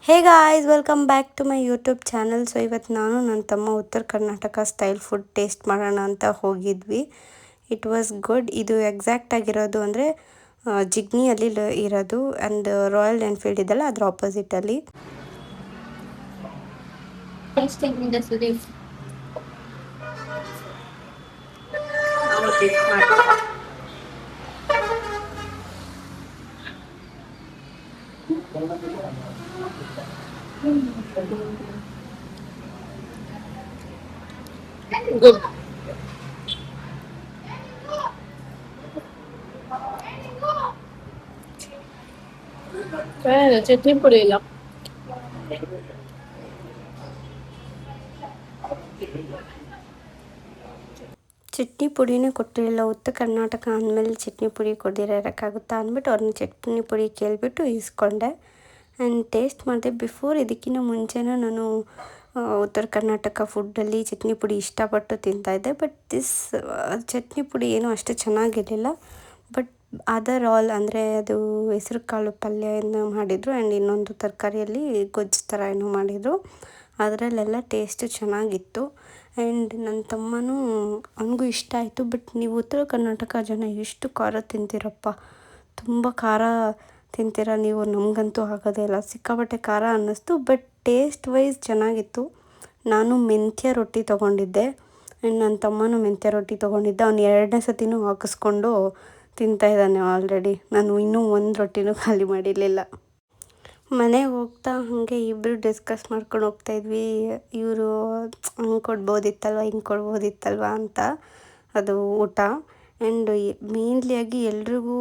Hey guys, welcome back to my YouTube channel. So ಇವತ್ತು ನಾನು ನನ್ನ ತಮ್ಮ ಉತ್ತರ ಕರ್ನಾಟಕ ಸ್ಟೈಲ್ ಫುಡ್ ಟೇಸ್ಟ್ ಮಾಡೋಣ ಅಂತ ಹೋಗಿದ್ವಿ. It was good. ಇದು ಎಕ್ಸಾಕ್ಟ್ ಆಗಿರೋದು ಅಂದರೆ ಜಿಗ್ನಿಯಲ್ಲಿ ಇರೋದು. ಆ್ಯಂಡ್ ರಾಯಲ್ ಎನ್ಫೀಲ್ಡ್ ಇದೆಲ್ಲ ಅದ್ರ ಆಪೋಸಿಟಲ್ಲಿ. ಗುಡ್. ಚಟ್ನಿ ಪುಡಿ ಇಲ್ಲ. ಚಟ್ನಿ ಪುಡಿನೇ ಕೊಟ್ಟಿರಲಿಲ್ಲ. ಉತ್ತರ ಕರ್ನಾಟಕ ಅಂದಮೇಲೆ ಚಟ್ನಿ ಪುಡಿ ಕೊಡದಿರ ಇರೋಕ್ಕಾಗುತ್ತಾ ಅಂದ್ಬಿಟ್ಟು ಅವ್ರನ್ನ ಚಟ್ನಿ ಪುಡಿ ಕೇಳಿಬಿಟ್ಟು ಇಸ್ಕೊಂಡೆ. ಆ್ಯಂಡ್ ಟೇಸ್ಟ್ ಮಾಡಿದೆ. ಬಿಫೋರ್ ಇದಕ್ಕಿಂತ ಮುಂಚೆನೂ ನಾನು ಉತ್ತರ ಕರ್ನಾಟಕ ಫುಡ್ಡಲ್ಲಿ ಚಟ್ನಿ ಪುಡಿ ಇಷ್ಟಪಟ್ಟು ತಿಂತಾಯಿದ್ದೆ. ಬಟ್ ಚಟ್ನಿ ಪುಡಿ ಏನೂ ಅಷ್ಟು ಚೆನ್ನಾಗಿರಲಿಲ್ಲ. ಬಟ್ ಅದರ್ ಆಲ್ ಅಂದರೆ ಅದು ಹೆಸರು ಕಾಳು ಪಲ್ಯನ ಮಾಡಿದರು. ಆ್ಯಂಡ್ ಇನ್ನೊಂದು ತರಕಾರಿಯಲ್ಲಿ ಗೊಜ್ಜು ಥರ ಏನೋ ಮಾಡಿದರು. ಅದರಲ್ಲೆಲ್ಲ ಟೇಸ್ಟು ಚೆನ್ನಾಗಿತ್ತು. ಆ್ಯಂಡ್ ನನ್ನ ತಮ್ಮನೂ ಅವನಿಗೂ ಇಷ್ಟ ಆಯಿತು. ಬಟ್ ನೀವು ಉತ್ತರ ಕರ್ನಾಟಕ ಜನ ಎಷ್ಟು ಖಾರ ತಿಂತೀರಪ್ಪ, ತುಂಬ ಖಾರ ತಿಂತೀರ ನೀವು, ನಮಗಂತೂ ಆಗೋದೇ ಇಲ್ಲ. ಸಿಕ್ಕಾಪಟ್ಟೆ ಖಾರ ಅನ್ನಿಸ್ತು. ಬಟ್ ಟೇಸ್ಟ್ ವೈಸ್ ಚೆನ್ನಾಗಿತ್ತು. ನಾನು ಮೆಂತ್ಯ ರೊಟ್ಟಿ ತೊಗೊಂಡಿದ್ದೆ ಆ್ಯಂಡ್ ನನ್ನ ತಮ್ಮನೂ ಮೆಂತ್ಯ ರೊಟ್ಟಿ ತೊಗೊಂಡಿದ್ದೆ. ಅವ್ನು 2ನೇ ಸತಿನೂ ಹಾಕಿಸ್ಕೊಂಡು ತಿಂತಾಯಿದ್ದಾನೆ ಆಲ್ರೆಡಿ. ನಾನು ಇನ್ನೂ ಒಂದು ರೊಟ್ಟಿನೂ ಖಾಲಿ ಮಾಡಿರಲಿಲ್ಲ. ಮನೆಗೆ ಹೋಗ್ತಾ ಹಾಗೆ ಇಬ್ಬರು ಡಿಸ್ಕಸ್ ಮಾಡ್ಕೊಂಡು ಹೋಗ್ತಾಯಿದ್ವಿ. ಇವರು ಹಂಗೆ ಕೊಡ್ಬೋದಿತ್ತಲ್ವ, ಹಿಂಗೆ ಕೊಡ್ಬೋದಿತ್ತಲ್ವ ಅಂತ ಅದು ಊಟ. ಆ್ಯಂಡ್ ಮೇನ್ಲಿಯಾಗಿ ಎಲ್ರಿಗೂ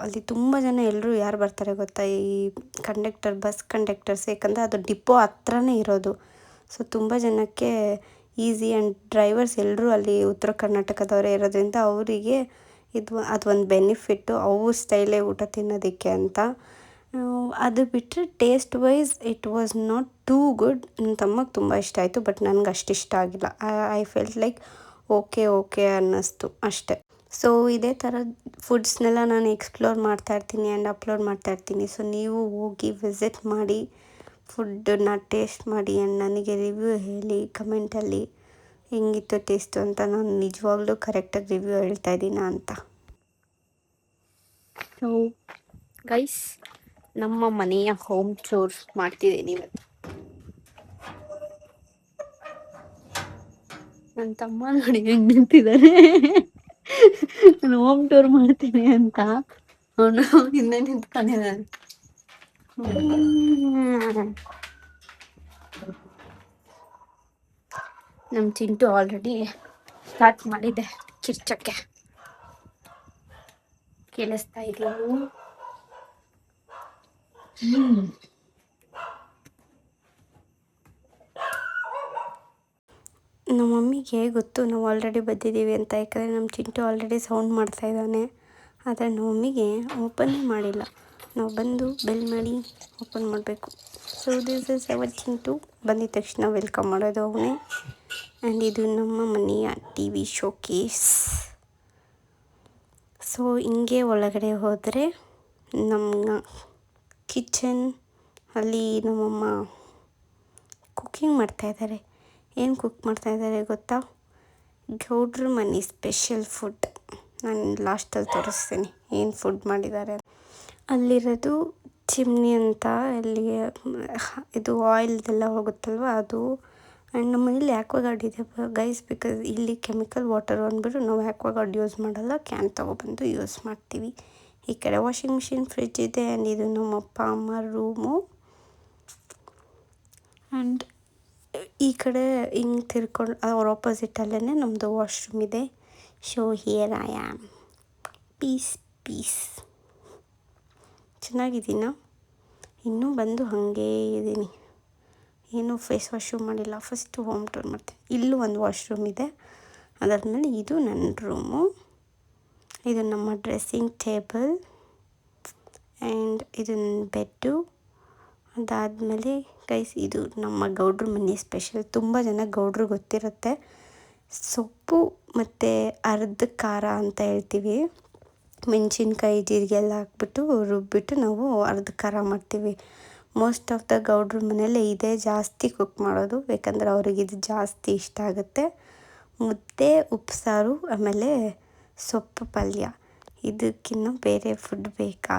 ಅಲ್ಲಿ ತುಂಬ ಜನ ಎಲ್ಲರೂ ಯಾರು ಬರ್ತಾರೆ ಗೊತ್ತಾ, ಈ ಬಸ್ ಕಂಡಕ್ಟರ್ಸ್. ಯಾಕಂದರೆ ಅದು ಡಿಪೋ ಹತ್ರನೇ ಇರೋದು. ಸೊ ತುಂಬ ಜನಕ್ಕೆ ಈಸಿ. ಆ್ಯಂಡ್ ಡ್ರೈವರ್ಸ್ ಎಲ್ಲರೂ ಅಲ್ಲಿ ಉತ್ತರ ಕರ್ನಾಟಕದವರೇ ಇರೋದ್ರಿಂದ ಅವರಿಗೆ ಅದೊಂದು ಬೆನಿಫಿಟ್ಟು, ಅವ್ರ ಸ್ಟೈಲೇ ಊಟ ತಿನ್ನೋದಕ್ಕೆ ಅಂತ. ಅದು ಬಿಟ್ಟರೆ taste wise it was not too good. ನನ್ನ ತಮ್ಮಗೆ ತುಂಬ ಇಷ್ಟ ಆಯಿತು. ಬಟ್ ನನಗೆ ಅಷ್ಟು ಇಷ್ಟ ಆಗಿಲ್ಲ. ಐ ಫೆಲ್ಟ್ ಲೈಕ್ ಓಕೆ ಅನ್ನಿಸ್ತು ಅಷ್ಟೆ. ಸೊ ಇದೇ ಥರ ಫುಡ್ಸ್ನೆಲ್ಲ ನಾನು ಎಕ್ಸ್ಪ್ಲೋರ್ ಮಾಡ್ತಾಯಿರ್ತೀನಿ ಆ್ಯಂಡ್ ಅಪ್ಲೋಡ್ ಮಾಡ್ತಾಯಿರ್ತೀನಿ. ಸೊ ನೀವು ಹೋಗಿ ವಿಸಿಟ್ ಮಾಡಿ, ಫುಡ್ಡನ್ನ ಟೇಸ್ಟ್ ಮಾಡಿ ಆ್ಯಂಡ್ ನನಗೆ ರಿವ್ಯೂ ಹೇಳಿ ಕಮೆಂಟಲ್ಲಿ ಹೆಂಗಿತ್ತು ಟೇಸ್ಟು ಅಂತ. ನಾನು ನಿಜವಾಗ್ಲೂ ಕರೆಕ್ಟಾಗಿ ರಿವ್ಯೂ ಹೇಳ್ತಾ ಇದ್ದೀನ ಅಂತ. ಸೊ ಗೈಸ್, ನಮ್ಮ ಮನೆಯ ಹೋಮ್ ಟೂರ್ ಮಾಡ್ತಿದ್ದೀನಿ ಇವತ್ತು. ನನ್ನ ತಮ್ಮ ನೋಡಿ ಹೆಂಗೆ ನಿಂತಿದ್ದಾರೆ. ನಾನು ಹೋಮ್ ಟೂರ್ ಮಾಡ್ತೀನಿ ಅಂತ ಅವನು ಹಿಂದೆ ನಿಂತ್ಕೊಂಡಿದ್ದಾನೆ. ನಮ್ಮ ಚಿಂಟು ಆಲ್ರೆಡಿ ಸ್ಟಾರ್ಟ್ ಮಾಡಿದೆ ಕಿರ್ಚಕ್ಕೆ. ಕೇಳಿಸ್ತಾ ಇದೆಯಾ? ನಮ್ಮ ಮಮ್ಮಿಗೆ ಗೊತ್ತು ನಾವು ಆಲ್ರೆಡಿ ಬಂದಿದ್ದೀವಿ ಅಂತ. ಯಾಕಂದರೆ ನಮ್ಮ ಚಿಂಟು ಆಲ್ರೆಡಿ ಸೌಂಡ್ ಮಾಡ್ತಾಯಿದ್ದಾನೆ. ಆದರೆ ನಮ್ಮ ಮಮ್ಮಿಗೆ ಓಪನ್ನೇ ಮಾಡಿಲ್ಲ. ನಾವು ಬಂದು ಬೆಲ್ ಮಾಡಿ ಓಪನ್ ಮಾಡಬೇಕು. So this is our Chintu. ಬಂದಿದ ತಕ್ಷಣ ವೆಲ್ಕಮ್ ಮಾಡೋದು ಅವನೇ. ಆ್ಯಂಡ್ ಇದು ನಮ್ಮ ಮನೆಯ TV ಶೋಕೇಸ್. ಸೊ ಹಿಂಗೆ ಒಳಗಡೆ ಹೋದರೆ ನಮ್ಮ ಕಿಚನ್, ಅಲ್ಲಿ ನಮ್ಮಮ್ಮ ಕುಕ್ಕಿಂಗ್ ಮಾಡ್ತಾಯಿದ್ದಾರೆ. ಏನು ಕುಕ್ ಮಾಡ್ತಾಯಿದ್ದಾರೆ ಗೊತ್ತಾ? ಗೌಡ್ರ ಮನೆ ಸ್ಪೆಷಲ್ ಫುಡ್. ನಾನು ಲಾಸ್ಟಲ್ಲಿ ತೋರಿಸ್ತೀನಿ ಏನು ಫುಡ್ ಮಾಡಿದ್ದಾರೆ. ಅಲ್ಲಿರೋದು ಚಿಮ್ನಿ ಅಂತ, ಅಲ್ಲಿ ಇದು ಆಯಿಲ್ದೆಲ್ಲ ಹೋಗುತ್ತಲ್ವ ಅದು. ಆ್ಯಂಡ್ ನಮ್ಮ ಮನೇಲಿ ಆ್ಯಕ್ವಾಗಾರ್ಡ್ ಇದೆ ಗೈಸ್. ಬಿಕಾಸ್ ಇಲ್ಲಿ ಕೆಮಿಕಲ್ ವಾಟರ್ ಅಂದ್ಬಿಟ್ಟು ನಾವು ಆ್ಯಕ್ವಾಗಾರ್ಡ್ ಯೂಸ್ ಮಾಡಲ್ಲ, ಕ್ಯಾನ್ ತೊಗೊಬಂದು ಯೂಸ್ ಮಾಡ್ತೀವಿ. ಈ ಕಡೆ ವಾಷಿಂಗ್ ಮಿಷಿನ್, ಫ್ರಿಡ್ಜ್ ಇದೆ. ಆ್ಯಂಡ್ ಇದು ನಮ್ಮ ಅಪ್ಪ ಅಮ್ಮ ರೂಮು. ಆ್ಯಂಡ್ ಈ ಕಡೆ ಹಿಂಗೆ ತಿರ್ಕೊಂಡು ಅವ್ರ ಆಪೋಸಿಟಲ್ಲೇ ನಮ್ಮದು ವಾಶ್ರೂಮ್ ಇದೆ. So here I am. ಪೀಸ್ ಚೆನ್ನಾಗಿದ್ದೀನ? ಇನ್ನೂ ಬಂದು ಹಾಗೇ ಇದ್ದೀನಿ, ಏನೂ ಫೇಸ್ ವಾಶು ಮಾಡಿಲ್ಲ. ಫಸ್ಟು ಹೋಮ್ ಟೂರ್ ಮಾಡ್ತೀನಿ. ಇಲ್ಲೂ ಒಂದು ವಾಶ್ರೂಮ್ ಇದೆ. ಅದಾದಮೇಲೆ ಇದು ನನ್ನ ರೂಮು. ಇದು ನಮ್ಮ ಡ್ರೆಸ್ಸಿಂಗ್ ಟೇಬಲ್ ಆ್ಯಂಡ್ ಇದು ನನ್ನ ಬೆಡ್ಡು. ಅದಾದಮೇಲೆ ಗೈಸ್ ಇದು ನಮ್ಮ ಗೌಡ್ರ ಮನೆ ಸ್ಪೆಷಲ್. ತುಂಬ ಜನ ಗೌಡ್ರು ಗೊತ್ತಿರುತ್ತೆ. ಸೊಪ್ಪು ಮತ್ತು ಅರ್ಧ ಖಾರ ಅಂತ ಹೇಳ್ತೀವಿ. ಮೆಣಸಿನ್ಕಾಯಿ ಜೀರಿಗೆ ಎಲ್ಲ ಹಾಕ್ಬಿಟ್ಟು ರುಬ್ಬಿಟ್ಟು ನಾವು ಅರ್ಧ ಖಾರ ಮಾಡ್ತೀವಿ. ಮೋಸ್ಟ್ ಆಫ್ ದ ಗೌಡ್ರ ಮನೇಲಿ ಇದೇ ಜಾಸ್ತಿ ಕುಕ್ ಮಾಡೋದು, ಯಾಕಂದರೆ ಅವ್ರಿಗೆ ಇದು ಜಾಸ್ತಿ ಇಷ್ಟ ಆಗುತ್ತೆ. ಮುದ್ದೆ, ಉಪ್ಸಾರು, ಆಮೇಲೆ ಸೊಪ್ಪು ಪಲ್ಯ. ಇದಕ್ಕಿನ್ನೂ ಬೇರೆ ಫುಡ್ ಬೇಕಾ?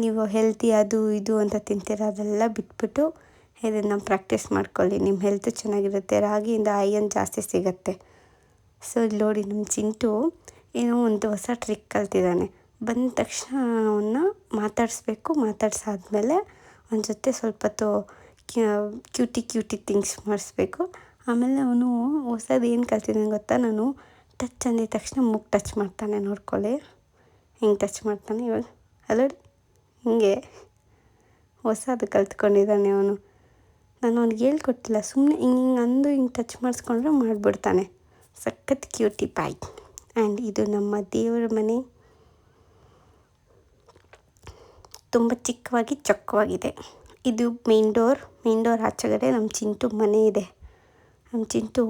ನೀವು ಹೆಲ್ತಿ ಅದು ಇದು ಅಂತ ತಿಂತೀರ, ಅದೆಲ್ಲ ಬಿಟ್ಬಿಟ್ಟು ಇದನ್ನು ಪ್ರಾಕ್ಟೀಸ್ ಮಾಡ್ಕೊಳ್ಳಿ. ನಿಮ್ಮ ಹೆಲ್ತ್ ಚೆನ್ನಾಗಿರುತ್ತೆ. ರಾಗಿಯಿಂದ ಐರನ್ ಜಾಸ್ತಿ ಸಿಗುತ್ತೆ. ಸೊ ಇಲ್ಲಿ ನೋಡಿ, ನಮ್ಮ ಚಿಂಟು ಏನೋ ಒಂದು ಹೊಸ ಟ್ರಿಕ್ ಕಲ್ತಿದ್ದಾನೆ. ಬಂದ ತಕ್ಷಣ ಅವನ್ನ ಮಾತಾಡಿಸ್ಬೇಕು. ಮಾತಾಡ್ಸಾದ್ಮೇಲೆ ಅವನ ಜೊತೆ ಸ್ವಲ್ಪ ಹೊತ್ತು ಕ್ಯೂಟಿ ಥಿಂಗ್ಸ್ ಮಾಡಿಸ್ಬೇಕು. ಆಮೇಲೆ ಅವನು ಹೊಸದು ಏನು ಕಲ್ತಿದ್ದಾನೆ ಗೊತ್ತಾ? ನಾನು ಟಚ್ ಅಂದಿದ ತಕ್ಷಣ ಮೂಗು ಟಚ್ ಮಾಡ್ತಾನೆ. ನೋಡ್ಕೊಳ್ಳಿ ಹಿಂಗೆ ಟಚ್ ಮಾಡ್ತಾನೆ. ಇವಾಗ ಅಲ್ಲ ಹಿಂಗೆ ಹೊಸದು ಕಲ್ತ್ಕೊಂಡಿದ್ದಾನೆ ಅವನು. ನಾನು ಅವ್ನಿಗೆ ಹೇಳ್ಕೊಟ್ಟಿಲ್ಲ, ಸುಮ್ಮನೆ ಹಿಂಗೆ ಅಂದು ಹಿಂಗೆ ಟಚ್ ಮಾಡಿಸ್ಕೊಂಡ್ರೆ ಮಾಡಿಬಿಡ್ತಾನೆ. ಸಖತ್ ಕ್ಯೂಟಿ ಪಾಯ್. ಆ್ಯಂಡ್ ಇದು ನಮ್ಮ ದೇವರ ಮನೆ. ತುಂಬ ಚಿಕ್ಕವಾಗಿ ಚೊಕ್ಕವಾಗಿದೆ. ಇದು ಮೇನ್ ಡೋರ್ ಆಚೆಗಡೆ ನಮ್ಮ ಚಿಂಟು ಮನೆ ಇದೆ. ನಮ್ಮ ಚಿಂಟು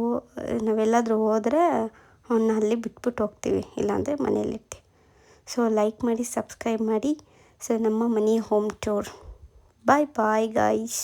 ನಾವೆಲ್ಲಾದರೂ ಹೋದರೆ ಅವನ್ನ ಅಲ್ಲಿ ಬಿಟ್ಬಿಟ್ಟು ಹೋಗ್ತೀವಿ, ಇಲ್ಲಾಂದರೆ ಮನೆಯಲ್ಲಿರ್ತೀವಿ. ಸೊ ಲೈಕ್ ಮಾಡಿ, ಸಬ್ಸ್ಕ್ರೈಬ್ ಮಾಡಿ. ಸೊ ನಮ್ಮ ಮನೆ ಹೋಮ್ ಟೂರ್. ಬಾಯ್ ಬಾಯ್ ಗಾಯ್ಸ್.